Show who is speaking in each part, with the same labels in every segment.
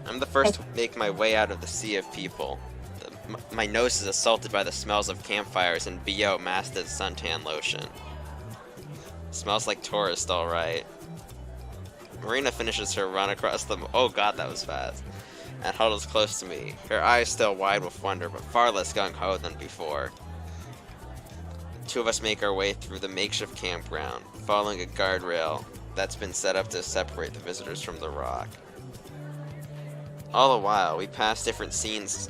Speaker 1: I'm the first to make my way out of the sea of people. My nose is assaulted by the smells of campfires and BO masked as suntan lotion. Smells like tourist, alright. Marina finishes her run across the... Oh god, that was fast. And huddles close to me, her eyes still wide with wonder, but far less gung-ho than before. The two of us make our way through the makeshift campground, following a guardrail that's been set up to separate the visitors from the rock. All the while, we pass different scenes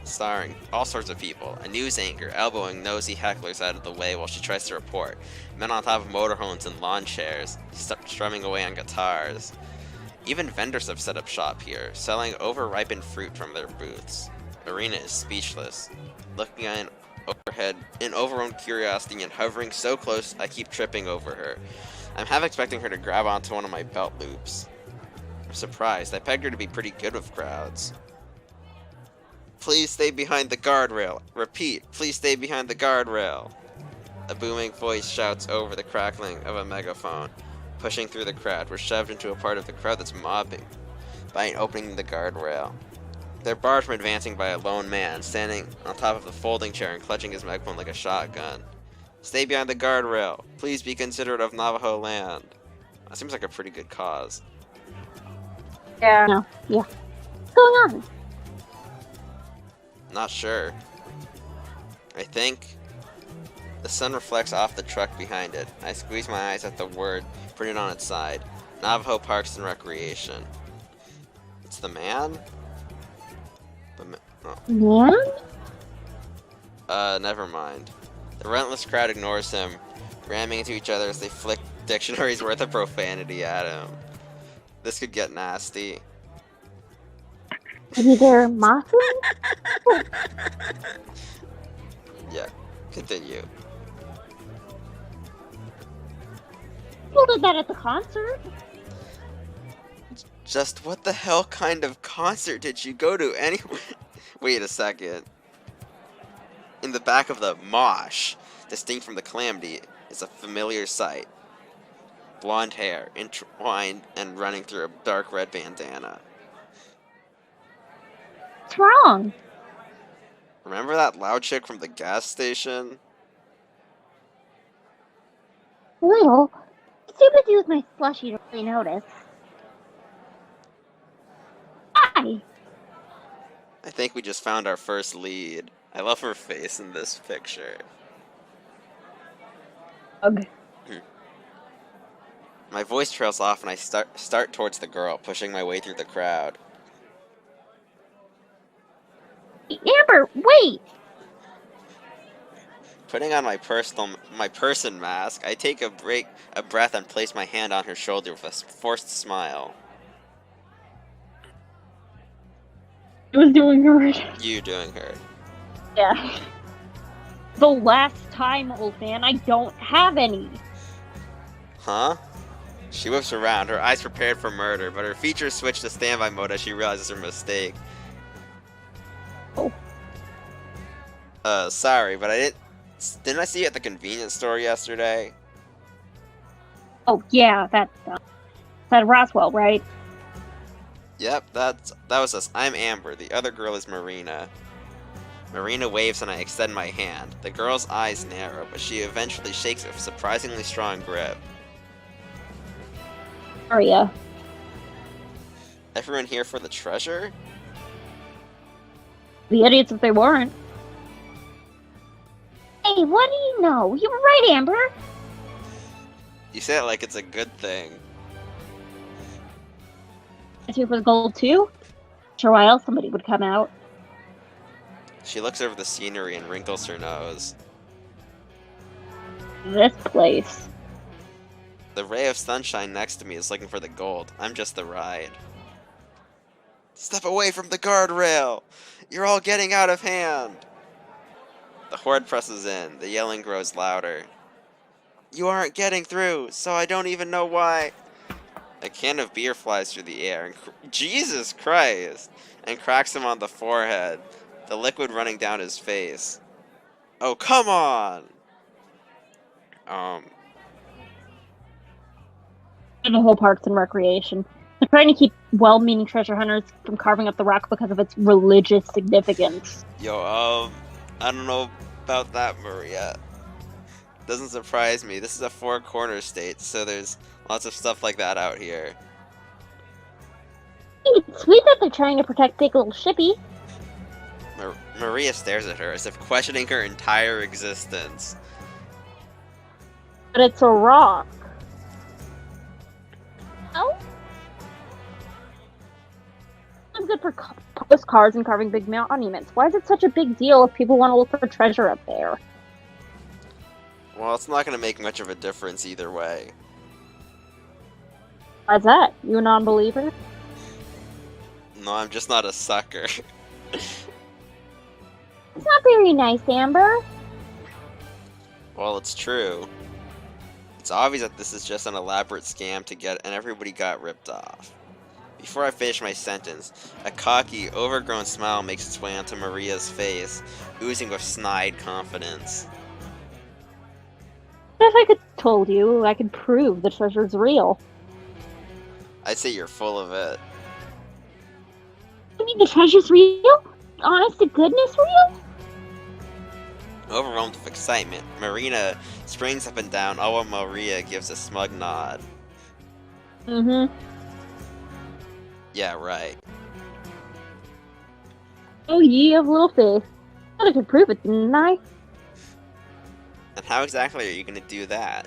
Speaker 1: starring all sorts of people. A news anchor elbowing nosy hecklers out of the way while she tries to report. Men on top of motorhomes and lawn chairs, strumming away on guitars. Even vendors have set up shop here, selling overripened fruit from their booths. Marina is speechless, looking at overhead in overwhelmed curiosity and hovering so close I keep tripping over her. I'm half expecting her to grab onto one of my belt loops. I'm surprised. I pegged her to be pretty good with crowds. Please stay behind the guardrail. Repeat, please stay behind the guardrail. A booming voice shouts over the crackling of a megaphone. Pushing through the crowd, we're shoved into a part of the crowd that's mobbing by opening the guardrail. They're barred from advancing by a lone man, standing on top of the folding chair and clutching his megaphone like a shotgun. Stay behind the guardrail. Please be considerate of Navajo land. That seems like a pretty good cause.
Speaker 2: Yeah. No. Yeah. What's going on?
Speaker 1: Not sure. I think the sun reflects off the truck behind it. I squeeze my eyes at the word printed on its side. Navajo Parks and Recreation. It's the man?
Speaker 2: Man?
Speaker 1: Never mind. The relentless crowd ignores him, ramming into each other as they flick dictionaries worth of profanity at him. This could get nasty.
Speaker 2: Maybe they're mocking?
Speaker 1: Yeah, continue.
Speaker 2: People did that at the concert.
Speaker 1: Just what the hell kind of concert did you go to anyway? Wait a second. In the back of the mosh, distinct from the calamity, is a familiar sight. Blonde hair, entwined and running through a dark red bandana.
Speaker 2: What's wrong?
Speaker 1: Remember that loud chick from the gas station?
Speaker 2: Little. It's too busy with my slushy to really notice. Hi.
Speaker 1: I think we just found our first lead. I love her face in this picture.
Speaker 2: Ugh.
Speaker 1: My voice trails off and I start towards the girl, pushing my way through the crowd.
Speaker 2: Amber, wait!
Speaker 1: Putting on my person mask, I take a breath and place my hand on her shoulder with a forced smile.
Speaker 2: I was doing good.
Speaker 1: You doing her.
Speaker 2: Yeah. The last time, old man, I don't have any.
Speaker 1: Huh? She whips around, her eyes prepared for murder, but her features switch to standby mode as she realizes her mistake.
Speaker 2: Oh.
Speaker 1: Sorry, but didn't I see you at the convenience store yesterday?
Speaker 2: Oh, yeah, that's at Roswell, right?
Speaker 1: Yep, that was us. I'm Amber, the other girl is Marina. Marina waves and I extend my hand. The girl's eyes narrow, but she eventually shakes it with a surprisingly strong grip.
Speaker 2: Aria.
Speaker 1: Everyone here for the treasure?
Speaker 2: The idiots if they weren't. Hey, what do you know? You were right, Amber.
Speaker 1: You say it like it's a good thing.
Speaker 2: Is here for the gold too? Sure, why else somebody would come out.
Speaker 1: She looks over the scenery and wrinkles her nose.
Speaker 2: This place.
Speaker 1: The ray of sunshine next to me is looking for the gold. I'm just the ride. Step away from the guardrail! You're all getting out of hand! The horde presses in. The yelling grows louder. You aren't getting through, so I don't even know why. A can of beer flies through the air, and Jesus Christ! And cracks him on the forehead, the liquid running down his face. Oh, come on!
Speaker 2: And the whole Parks and Recreation. trying to keep well-meaning treasure hunters from carving up the rock because of its religious significance.
Speaker 1: Yo, I don't know about that, Maria. Doesn't surprise me. This is a four corner state, so there's lots of stuff like that out here.
Speaker 2: It's sweet that they're trying to protect Big Little Shippy.
Speaker 1: Maria stares at her as if questioning her entire existence.
Speaker 2: But it's a rock. Oh? It's good for postcards and carving big monuments. Why is it such a big deal if people want to look for treasure up there?
Speaker 1: Well, it's not going to make much of a difference either way.
Speaker 2: Why's that? You a non-believer?
Speaker 1: No, I'm just not a sucker.
Speaker 2: It's not very nice, Amber.
Speaker 1: Well, it's true. It's obvious that this is just an elaborate scam to get, and everybody got ripped off. Before I finish my sentence, a cocky, overgrown smile makes its way onto Maria's face, oozing with snide confidence.
Speaker 2: What if I could told you I could prove the treasure's real?
Speaker 1: I'd say you're full of it.
Speaker 2: You mean the treasure's real? Honest to goodness real?
Speaker 1: Overwhelmed with excitement, Marina springs up and down, all while Maria gives a smug nod.
Speaker 2: Mm-hmm.
Speaker 1: Yeah, right.
Speaker 2: Oh, ye of little faith. I could prove it, didn't I?
Speaker 1: And how exactly are you going to do that?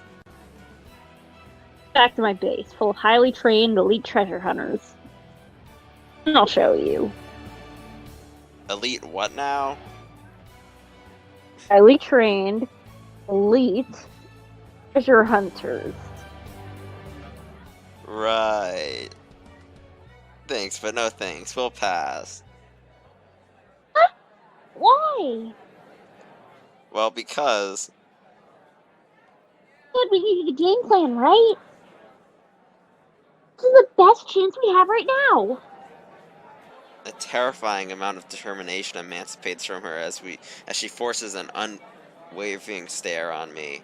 Speaker 2: Back to my base, full of highly trained elite treasure hunters. And I'll show you.
Speaker 1: Elite what now?
Speaker 2: Highly trained, elite treasure hunters.
Speaker 1: Right. Thanks, but no thanks. We'll pass.
Speaker 2: What? Why?
Speaker 1: Well, because...
Speaker 2: Good, we need a game plan, right? This is the best chance we have right now.
Speaker 1: A terrifying amount of determination emancipates from her as she forces an unwavering stare on me.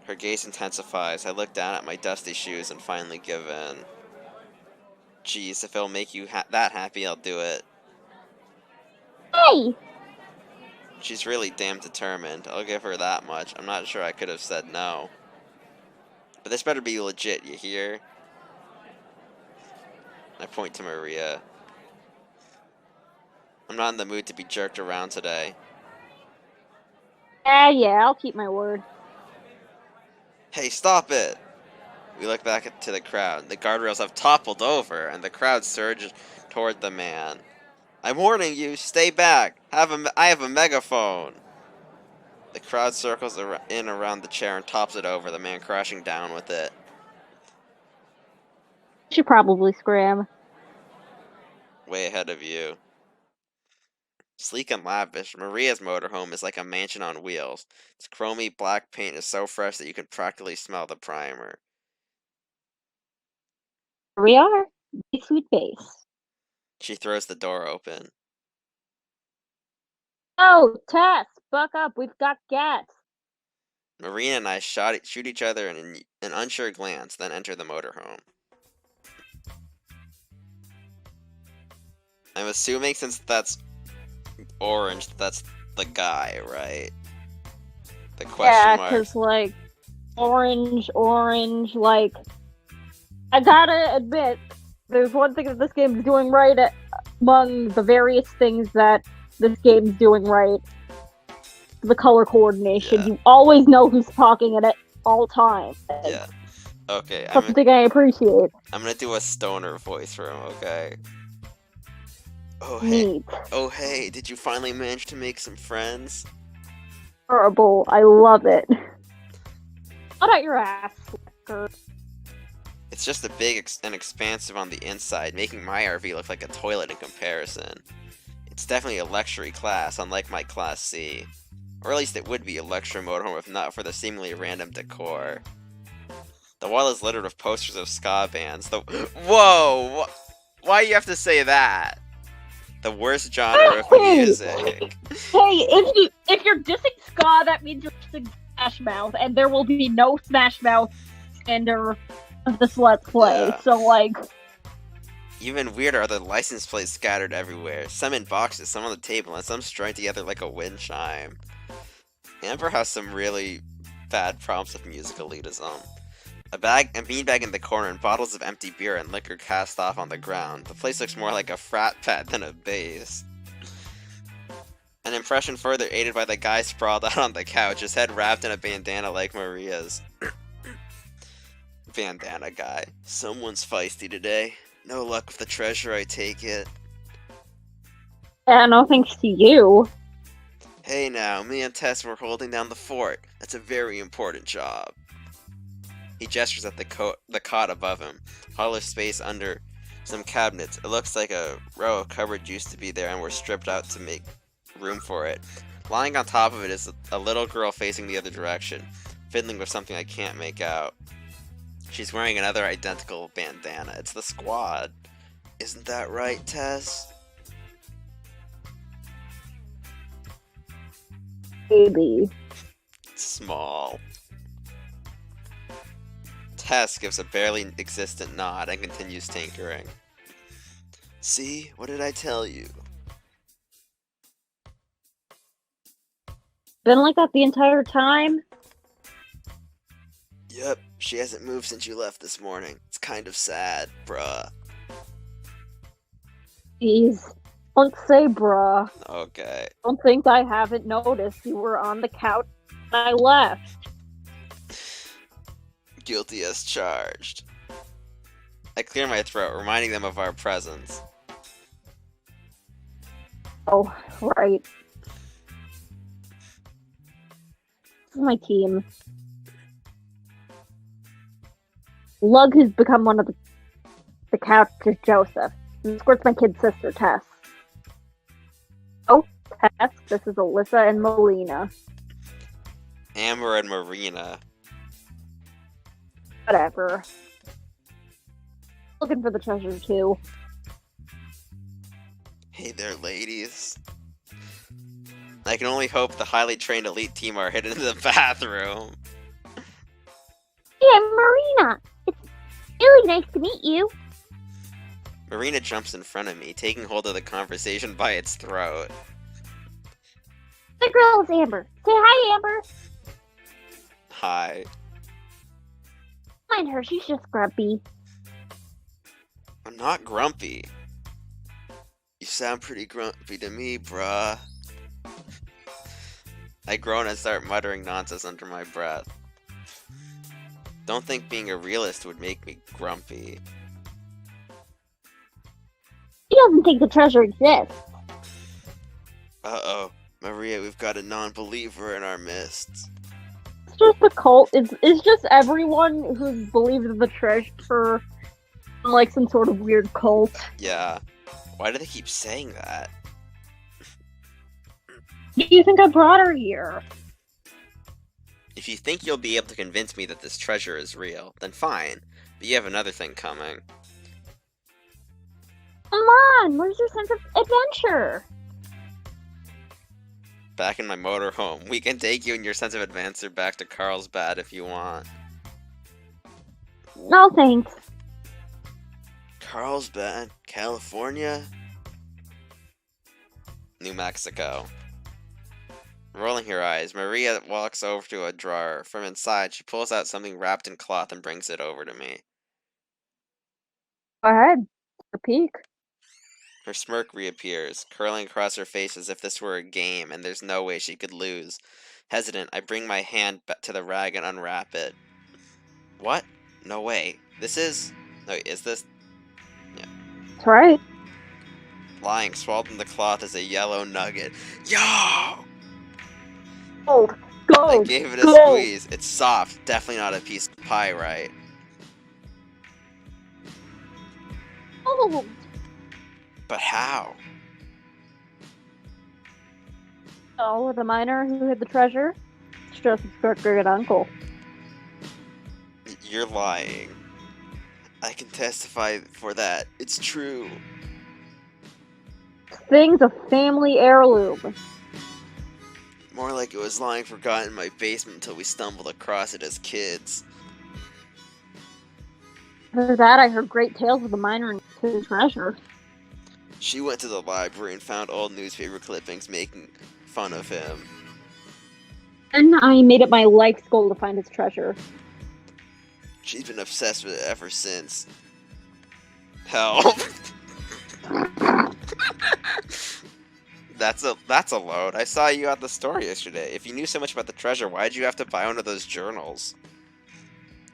Speaker 1: Her gaze intensifies. I look down at my dusty shoes and finally give in. Geez, if it'll make you that happy, I'll do it.
Speaker 2: Hey!
Speaker 1: She's really damn determined. I'll give her that much. I'm not sure I could have said no. But this better be legit, you hear? I point to Maria. I'm not in the mood to be jerked around today.
Speaker 2: Yeah, I'll keep my word.
Speaker 1: Hey, stop it! We look back to the crowd. The guardrails have toppled over, and the crowd surges toward the man. I'm warning you, stay back! I have a megaphone! The crowd circles in around the chair and tops it over, the man crashing down with it.
Speaker 2: Should probably scram.
Speaker 1: Way ahead of you. Sleek and lavish, Maria's motorhome is like a mansion on wheels. Its chromy black paint is so fresh that you can practically smell the primer.
Speaker 2: Here we are. Big sweet base.
Speaker 1: She throws the door open.
Speaker 2: Oh, Tess, buck up. We've got gas.
Speaker 1: Marina and I shoot each other in an unsure glance, then enter the motorhome. I'm assuming since that's orange, that's the guy, right? The question mark.
Speaker 2: Yeah, because, like, orange, like, I gotta admit, there's one thing that this game's doing right among the various things that this game's doing right. The color coordination. Yeah. You always know who's talking at all times.
Speaker 1: Yeah. Okay.
Speaker 2: Something I appreciate.
Speaker 1: I'm gonna do a stoner voice for him, okay? Oh,
Speaker 2: hey.
Speaker 1: Oh, hey, did you finally manage to make some friends?
Speaker 2: Horrible. I love it. How about your ass, Slicker?
Speaker 1: It's just a big and expansive on the inside, making my RV look like a toilet in comparison. It's definitely a luxury class, unlike my Class C. Or at least it would be a luxury motorhome if not for the seemingly random decor. The wall is littered with posters of ska bands. Whoa! Why do you have to say that? The worst genre of music.
Speaker 2: Hey, if you're dissing ska, that means you're dissing Smash Mouth, and there will be no Smash Mouth slander of this Let's Play.
Speaker 1: Yeah.
Speaker 2: So, like,
Speaker 1: Even weirder are the license plates scattered everywhere. Some in boxes, some on the table, and some strung together like a wind chime. Amber has some really bad problems with music elitism. A beanbag in the corner, and bottles of empty beer and liquor cast off on the ground. The place looks more like a frat pad than a base. An impression further aided by the guy sprawled out on the couch, his head wrapped in a bandana like Maria's. Bandana guy. Someone's feisty today. No luck with the treasure, I take it.
Speaker 2: yeah, no thanks to you.
Speaker 1: Hey now, me and Tess were holding down the fort. That's a very important job. He gestures at the cot above him. Hollow space under some cabinets. It looks like a row of cupboards used to be there and were stripped out to make room for it. Lying on top of it is a little girl facing the other direction, fiddling with something I can't make out. She's wearing another identical bandana. It's the squad. Isn't that right, Tess?
Speaker 2: Baby.
Speaker 1: Small. Tess gives a barely existent nod and continues tinkering. See? What did I tell you?
Speaker 2: Been like that the entire time?
Speaker 1: Yep, she hasn't moved since you left this morning. It's kind of sad, bruh.
Speaker 2: Jeez. Don't say bruh.
Speaker 1: Okay.
Speaker 2: Don't think I haven't noticed you were on the couch when I left.
Speaker 1: Guilty as charged. I clear my throat, reminding them of our presence.
Speaker 2: Oh, right. This is my team. Lug has become one of the characters, Joseph. And Squirt's my kid sister, Tess. Oh, Tess, this is Alyssa and Melina.
Speaker 1: Amber and Marina.
Speaker 2: Whatever. Looking for the treasure, too.
Speaker 1: Hey there, ladies. I can only hope the highly trained elite team are hidden in the bathroom.
Speaker 2: Hey, I'm Marina. It's really nice to meet you.
Speaker 1: Marina jumps in front of me, taking hold of the conversation by its throat.
Speaker 2: The girl is Amber. Say hi, Amber.
Speaker 1: Hi.
Speaker 2: Mind her, she's just grumpy.
Speaker 1: I'm not grumpy. You sound pretty grumpy to me, bruh. I groan and start muttering nonsense under my breath. Don't think being a realist would make me grumpy.
Speaker 2: He doesn't think the treasure exists.
Speaker 1: Uh-oh. Maria, we've got a non-believer in our midst.
Speaker 2: It's just a cult. It's just everyone who believes in the treasure in like some sort of weird cult.
Speaker 1: Yeah. Why do they keep saying that?
Speaker 2: Do you think I brought her here?
Speaker 1: If you think you'll be able to convince me that this treasure is real, then fine. But you have another thing coming.
Speaker 2: Come on, where's your sense of adventure?
Speaker 1: Back in my motorhome. We can take you and your sense of adventure back to Carlsbad if you want.
Speaker 2: No thanks.
Speaker 1: Carlsbad? California? New Mexico. Rolling her eyes, Maria walks over to a drawer. From inside, she pulls out something wrapped in cloth and brings it over to me.
Speaker 2: Go ahead. Take a peek.
Speaker 1: Her smirk reappears, curling across her face as if this were a game and there's no way she could lose. Hesitant, I bring my hand to the rag and unwrap it. What? No way. This is... No, is this... Yeah.
Speaker 2: That's right.
Speaker 1: Lying, swallowed in the cloth is a yellow nugget. Yo!
Speaker 2: Gold.
Speaker 1: I gave it a squeeze. It's soft. Definitely not a piece of pie, right?
Speaker 2: Gold.
Speaker 1: But how?
Speaker 2: Oh, the miner who hid the treasure? It's Joseph's great uncle.
Speaker 1: You're lying. I can testify for that. It's true.
Speaker 2: Thing's a family heirloom.
Speaker 1: More like it was lying forgotten in my basement until we stumbled across it as kids.
Speaker 2: After that, I heard great tales of the miner and hidden treasure.
Speaker 1: She went to the library and found old newspaper clippings making fun of him.
Speaker 2: Then I made it my life's goal to find his treasure.
Speaker 1: She's been obsessed with it ever since. Help! That's a load. I saw you at the store yesterday. If you knew so much about the treasure, why did you have to buy one of those journals?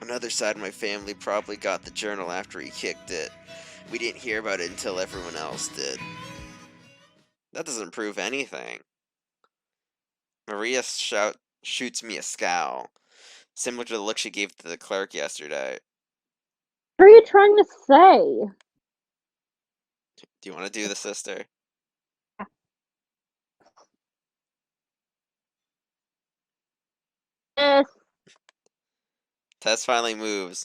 Speaker 1: Another side of my family probably got the journal after he kicked it. We didn't hear about it until everyone else did. That doesn't prove anything. Maria shoots me a scowl, similar to the look she gave to the clerk yesterday.
Speaker 2: What are you trying to say?
Speaker 1: Do you want to do the sister?
Speaker 2: Yes.
Speaker 1: Tess finally moves,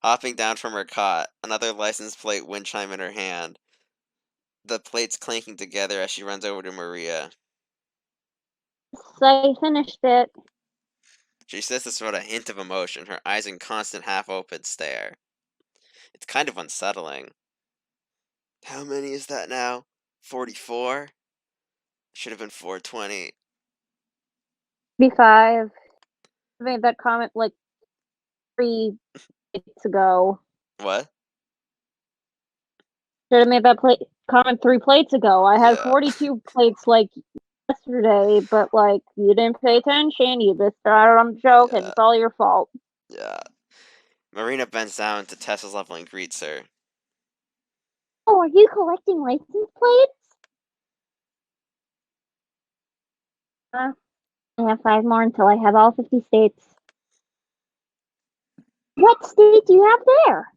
Speaker 1: hopping down from her cot, another license plate wind chime in her hand. The plates clanking together as she runs over to Maria.
Speaker 2: I finished it.
Speaker 1: She says this without a hint of emotion, her eyes in constant half-open stare. It's kind of unsettling. How many is that now? 44? Should have been 420.
Speaker 2: 55. I made that comment like 3 plates ago.
Speaker 1: What?
Speaker 2: Should have made that comment 3 plates ago. I had
Speaker 1: Yeah,
Speaker 2: 42 plates like yesterday, but like you didn't pay attention. You just started on the joke, and
Speaker 1: yeah,
Speaker 2: it's all your fault.
Speaker 1: yeah. Marina bends down to Tessa's level and greets her.
Speaker 2: Oh, are you collecting license plates? I have 5 more until I have all 50 states. What state do you have there?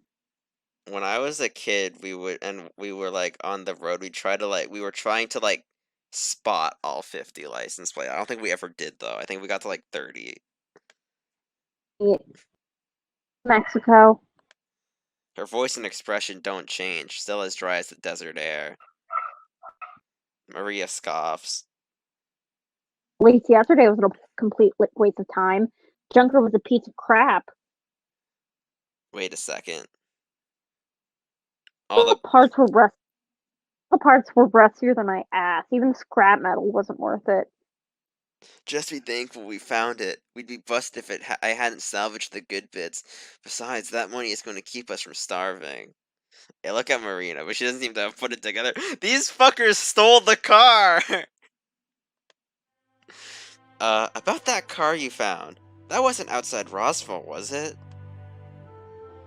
Speaker 1: When I was a kid, we were like on the road, we were trying to like spot all 50 license plate. I don't think we ever did though. I think we got to like 30.
Speaker 2: Mexico.
Speaker 1: Her voice and expression don't change, still as dry as the desert air. Maria scoffs.
Speaker 2: At least yesterday was a complete waste of time. Junker was a piece of crap.
Speaker 1: Wait a second. All
Speaker 2: All
Speaker 1: the
Speaker 2: the parts were rust. The parts were rustier than my ass. Even the scrap metal wasn't worth it.
Speaker 1: Just be thankful we found it. We'd be busted if I hadn't salvaged the good bits. Besides, that money is going to keep us from starving. Yeah, look at Marina, but she doesn't seem to have put it together. These fuckers stole the car! About that car you found. That wasn't outside Roswell, was it?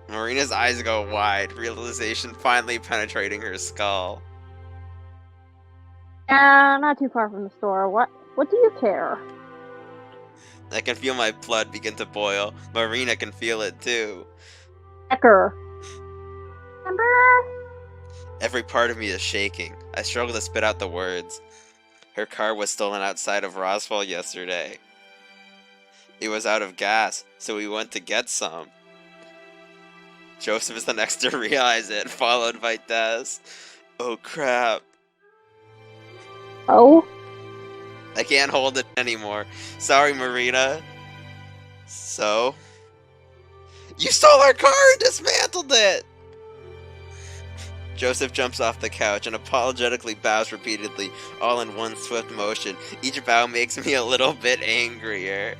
Speaker 1: Marina's eyes go wide, realization finally penetrating her skull.
Speaker 2: Not too far from the store. What do you care?
Speaker 1: I can feel my blood begin to boil. Marina can feel it too.
Speaker 2: Becker. Remember?
Speaker 1: Every part of me is shaking. I struggle to spit out the words. Her car was stolen outside of Roswell yesterday. It was out of gas, so we went to get some. Joseph is the next to realize it, followed by Des. Oh crap.
Speaker 2: Oh?
Speaker 1: I can't hold it anymore. Sorry, Marina. So? You stole our car and dismantled it! Joseph jumps off the couch and apologetically bows repeatedly, all in one swift motion. Each bow makes me a little bit angrier.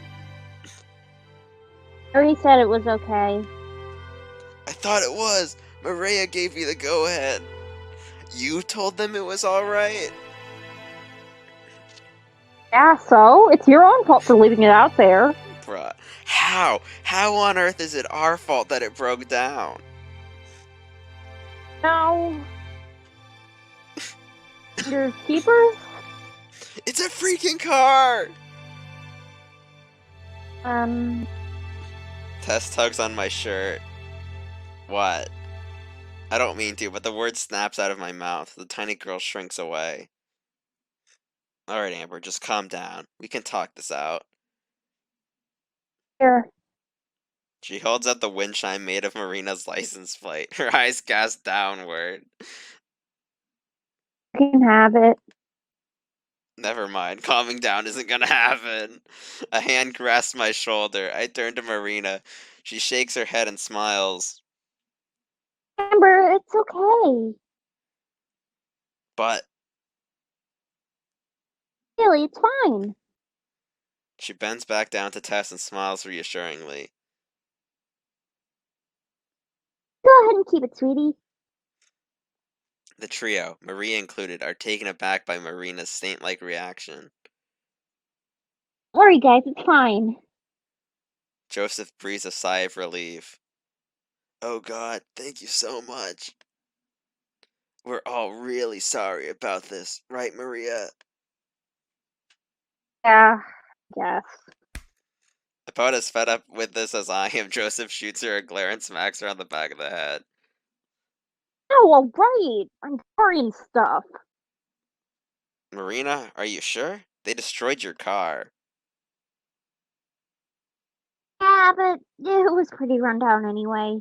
Speaker 2: He said it was okay.
Speaker 1: I thought it was. Maria gave me the go-ahead. You told them it was alright?
Speaker 2: Yeah, so? It's your own fault for leaving it out there.
Speaker 1: Bruh. How? How on earth is it our fault that it broke down?
Speaker 2: No. Your keepers?
Speaker 1: It's a freaking car! Tess tugs on my shirt. What? I don't mean to, but the word snaps out of my mouth. The tiny girl shrinks away. Alright, Amber, just calm down. We can talk this out.
Speaker 2: Here.
Speaker 1: She holds out the wind chime made of Marina's license plate, her eyes cast downward.
Speaker 2: You can have it.
Speaker 1: Never mind, calming down isn't gonna happen. A hand grasps my shoulder. I turn to Marina. She shakes her head and smiles.
Speaker 2: Amber, it's okay.
Speaker 1: But
Speaker 2: Really, it's fine.
Speaker 1: she bends back down to Tess and smiles reassuringly.
Speaker 2: Go ahead and keep it, sweetie.
Speaker 1: The trio, Maria included, are taken aback by Marina's saint-like reaction.
Speaker 2: Don't worry, guys, it's fine.
Speaker 1: Joseph breathes a sigh of relief. Oh God, thank you so much. We're all really sorry about this, right, Maria?
Speaker 2: Yeah, yes.
Speaker 1: About as fed up with this as I am, Joseph shoots her a glare and smacks her on the back of the head.
Speaker 2: Oh, all right. I'm sorry and stuff.
Speaker 1: Marina, are you sure? They destroyed your car.
Speaker 2: Yeah, but it was pretty rundown anyway.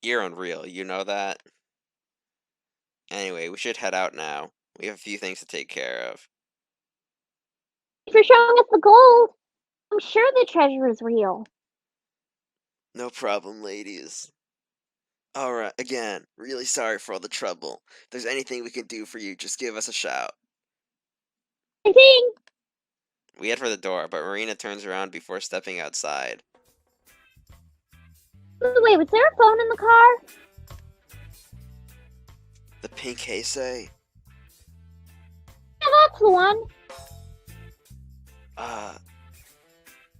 Speaker 1: You're unreal, you know that? Anyway, we should head out now. We have a few things to take care of.
Speaker 2: Thanks for showing us the gold. I'm sure the treasure is real.
Speaker 1: No problem, ladies. Alright, again, really sorry for all the trouble. If there's anything we can do for you, just give us a shout.
Speaker 2: I think.
Speaker 1: We head for the door, but Marina turns around before stepping outside.
Speaker 2: Wait, was there a phone in the car?
Speaker 1: The pink Heisei?
Speaker 2: Yeah, that's the one.
Speaker 1: Uh,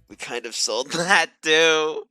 Speaker 1: we kind of sold that too.